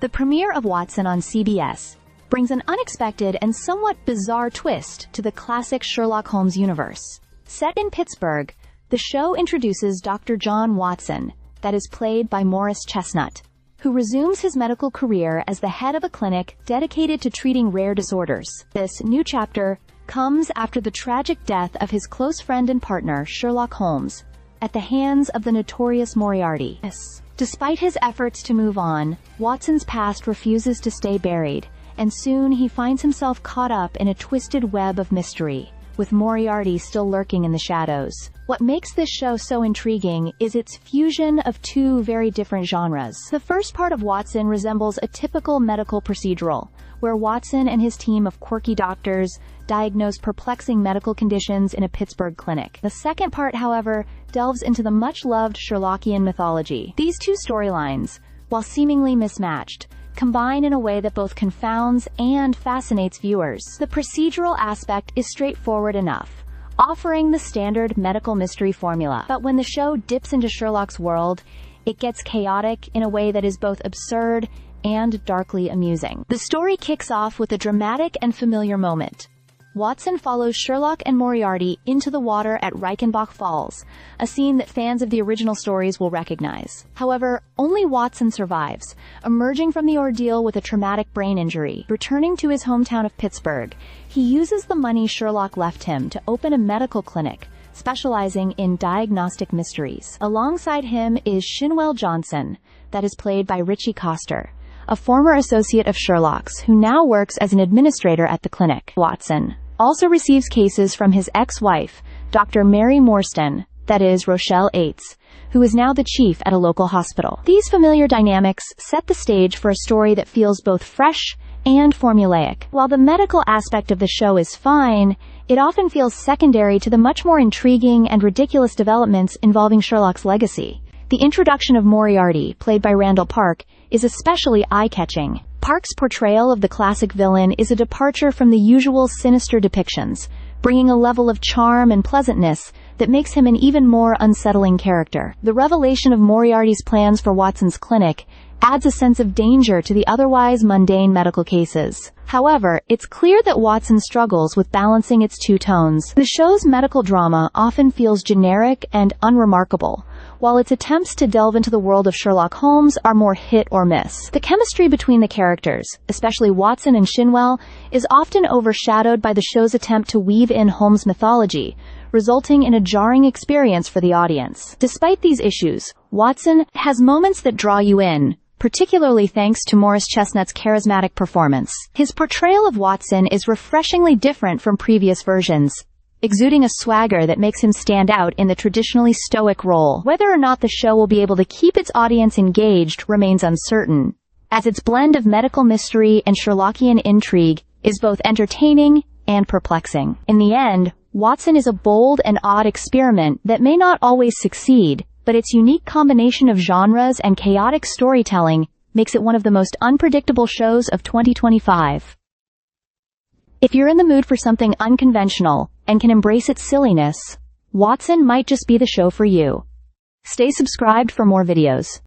The premiere of Watson on CBS brings an unexpected and somewhat bizarre twist to the classic Sherlock Holmes universe. Set in Pittsburgh, the show introduces Dr. John Watson, that is played by Morris Chestnut, who resumes his medical career as the head of a clinic dedicated to treating rare disorders. This new chapter comes after the tragic death of his close friend and partner, Sherlock Holmes, at the hands of the notorious Moriarty. Despite his efforts to move on, Watson's past refuses to stay buried, and soon he finds himself caught up in a twisted web of mystery, with Moriarty still lurking in the shadows. What makes this show so intriguing is its fusion of two very different genres. The first part of Watson resembles a typical medical procedural, where Watson and his team of quirky doctors diagnose perplexing medical conditions in a Pittsburgh clinic. The second part, however, delves into the much-loved Sherlockian mythology. These two storylines, while seemingly mismatched, combine in a way that both confounds and fascinates viewers. The procedural aspect is straightforward enough, offering the standard medical mystery formula. But when the show dips into Sherlock's world, it gets chaotic in a way that is both absurd and darkly amusing. The story kicks off with a dramatic and familiar moment. Watson follows Sherlock and Moriarty into the water at Reichenbach Falls, a scene that fans of the original stories will recognize. However, only Watson survives, emerging from the ordeal with a traumatic brain injury. Returning to his hometown of Pittsburgh, he uses the money Sherlock left him to open a medical clinic, specializing in diagnostic mysteries. Alongside him is Shinwell Johnson, that is played by Richie Coster, a former associate of Sherlock's who now works as an administrator at the clinic. Watson also receives cases from his ex-wife, Dr. Mary Morstan, that is Rochelle Aites, who is now the chief at a local hospital. These familiar dynamics set the stage for a story that feels both fresh and formulaic. While the medical aspect of the show is fine, it often feels secondary to the much more intriguing and ridiculous developments involving Sherlock's legacy. The introduction of Moriarty, played by Randall Park, is especially eye-catching. Park's portrayal of the classic villain is a departure from the usual sinister depictions, bringing a level of charm and pleasantness that makes him an even more unsettling character. The revelation of Moriarty's plans for Watson's clinic adds a sense of danger to the otherwise mundane medical cases. However, it's clear that Watson struggles with balancing its two tones. The show's medical drama often feels generic and unremarkable, while its attempts to delve into the world of Sherlock Holmes are more hit or miss. The chemistry between the characters, especially Watson and Shinwell, is often overshadowed by the show's attempt to weave in Holmes' mythology, resulting in a jarring experience for the audience. Despite these issues, Watson has moments that draw you in, particularly thanks to Morris Chestnut's charismatic performance. His portrayal of Watson is refreshingly different from previous versions, exuding a swagger that makes him stand out in the traditionally stoic role. Whether or not the show will be able to keep its audience engaged remains uncertain, as its blend of medical mystery and Sherlockian intrigue is both entertaining and perplexing. In the end, Watson is a bold and odd experiment that may not always succeed, but its unique combination of genres and chaotic storytelling makes it one of the most unpredictable shows of 2025. If you're in the mood for something unconventional and can embrace its silliness, Watson might just be the show for you. Stay subscribed for more videos.